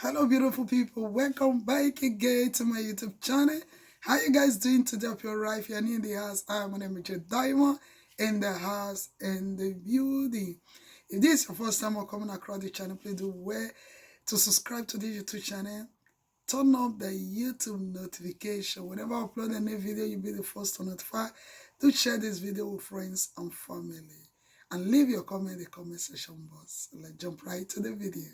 Hello beautiful people, welcome back again to my YouTube channel. How you guys doing today? If you're right, if you're new in the house, I'm an amateur diamond in the house and the beauty. If this is your first time or coming across the channel, please do well to subscribe to this YouTube channel. Turn up the YouTube notification. Whenever I upload a new video, you'll be the first to notify. Do share this video with friends and family. And leave your comment in the comment section box. Let's jump right to the video.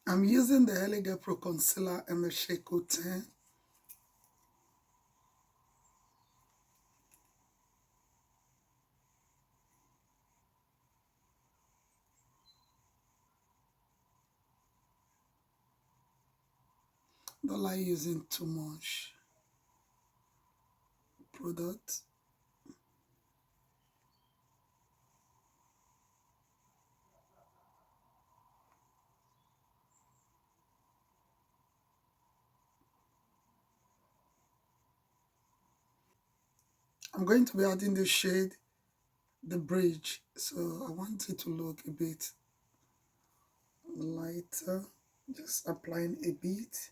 I'm using the Elegant Pro Concealer and the shade 10. Don't like using too much product. I'm going to be adding the shade, the bridge, so I want it to look a bit lighter. Just applying a bit,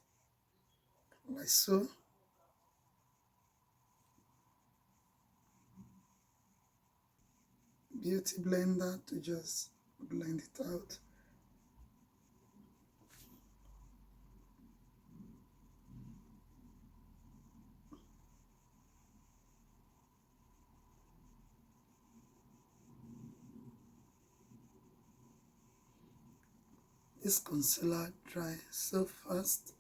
like so. Beauty blender to just blend it out. This concealer dries so fast.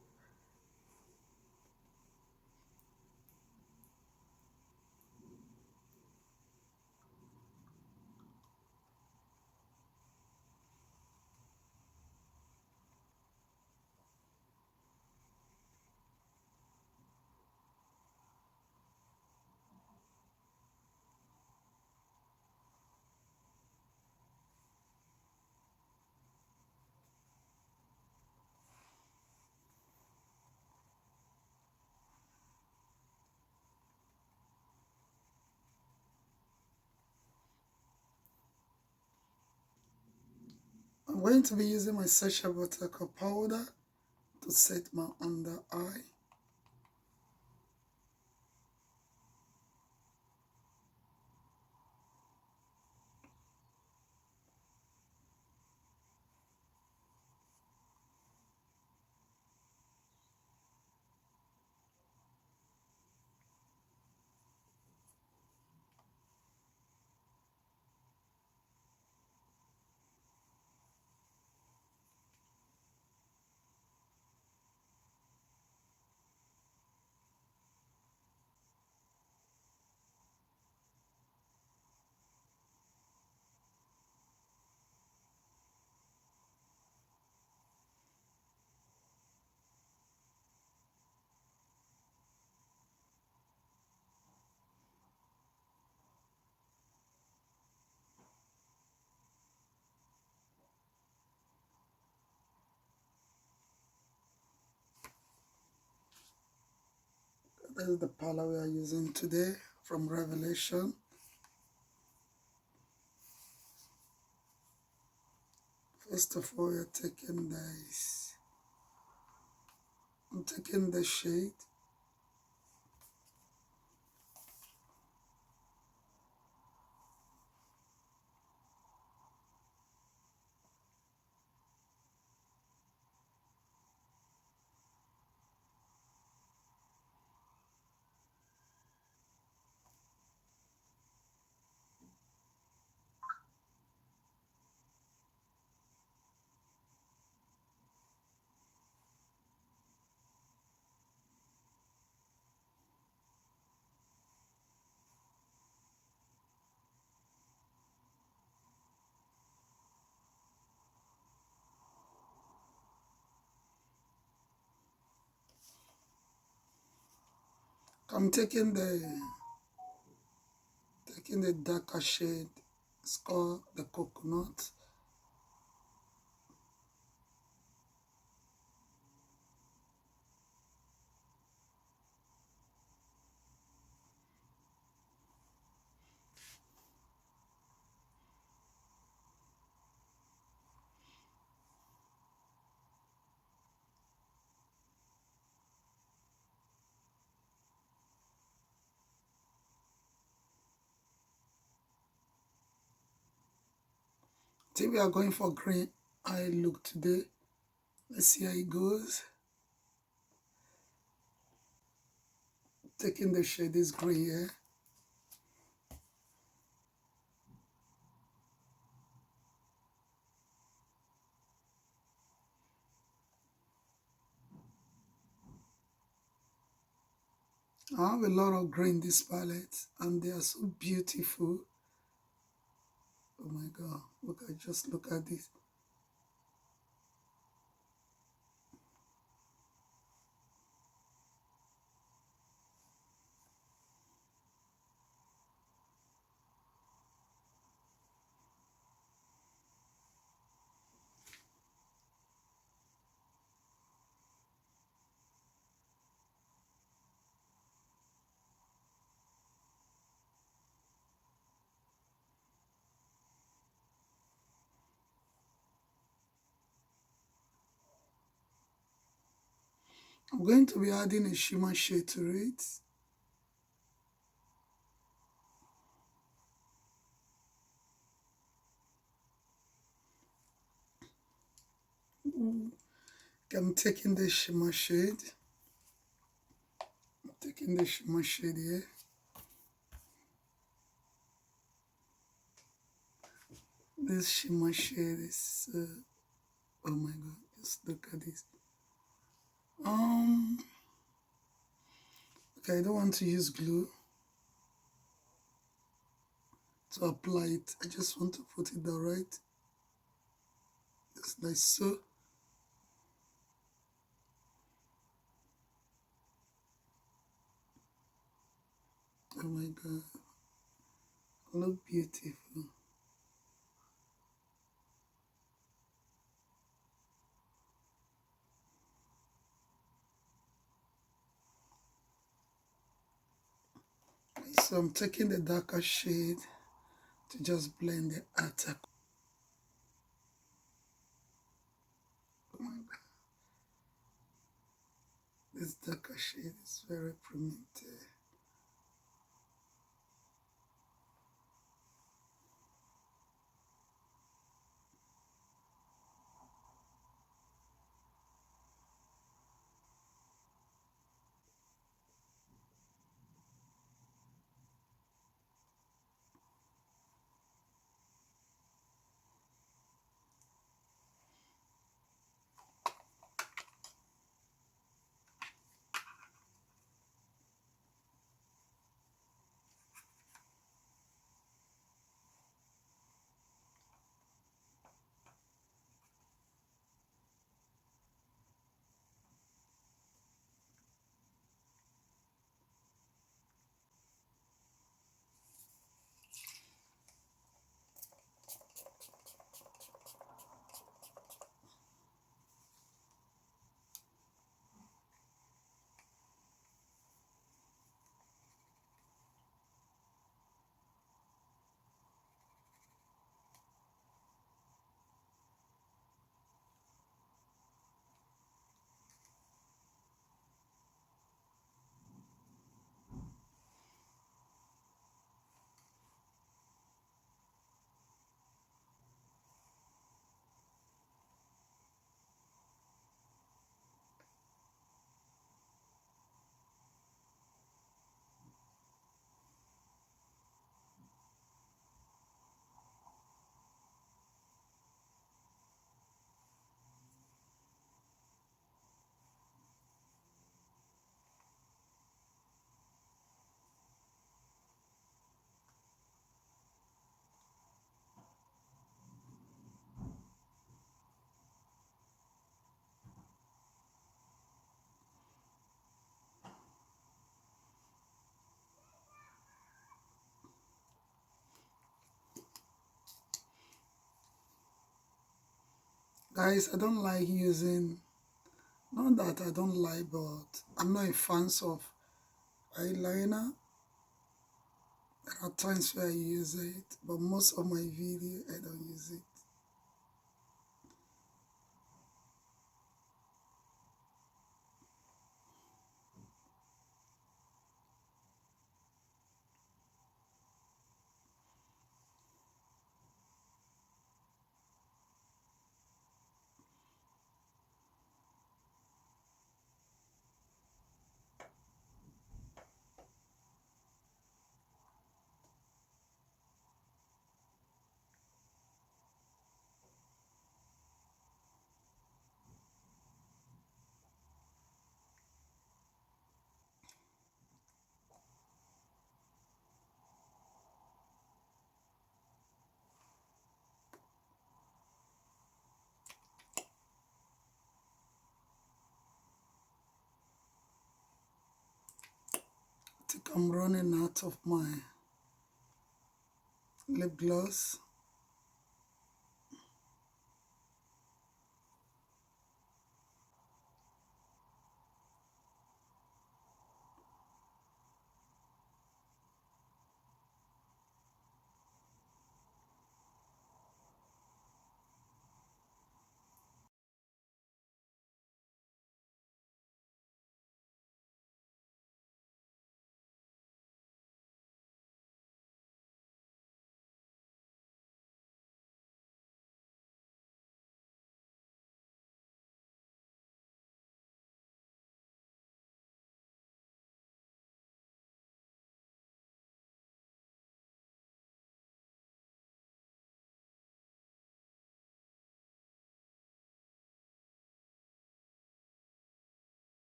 I'm going to be using my Sacha buttercup powder to set my under eye. This is the palette we are using today from Revelation. First of all, we're taking this. I'm taking the shade. I'm taking the taking the darker shade. It's called the coconut. I think we are going for green eye look today. Let's see how it goes. Taking the shade is green here. I have a lot of green this palette and they are so beautiful. Oh my god, just look at this. I'm going to be adding a shimmer shade to it. I'm taking the shimmer shade. I'm taking the shimmer shade here. This shimmer shade is, oh my god, just look at this. Okay, I don't want to use glue to apply it. I just want to put it down right. Just like so. Oh my god, look beautiful. So I'm taking the darker shade to just blend the attack. Oh my god, this darker shade is very primitive. Guys, I don't like using, not that I don't like, but I'm not a fan of eyeliner. There are times where I use it, but most of my video I don't use it. I think I'm running out of my lip gloss.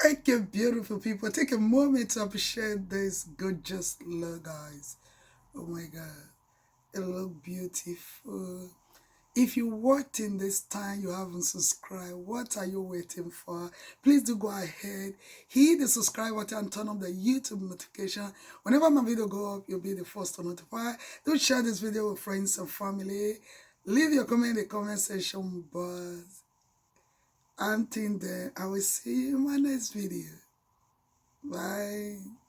Okay, beautiful people, take a moment to appreciate this gorgeous look, guys. Oh my god, it look beautiful. If you worked in this time, you haven't subscribed, what are you waiting for? Please do go ahead, hit the subscribe button and turn on the YouTube notification. Whenever my video go up, you'll be the first to notify. Do share this video with friends and family. Leave your comment in the comment section. But until then, I will see you in my next video. Bye.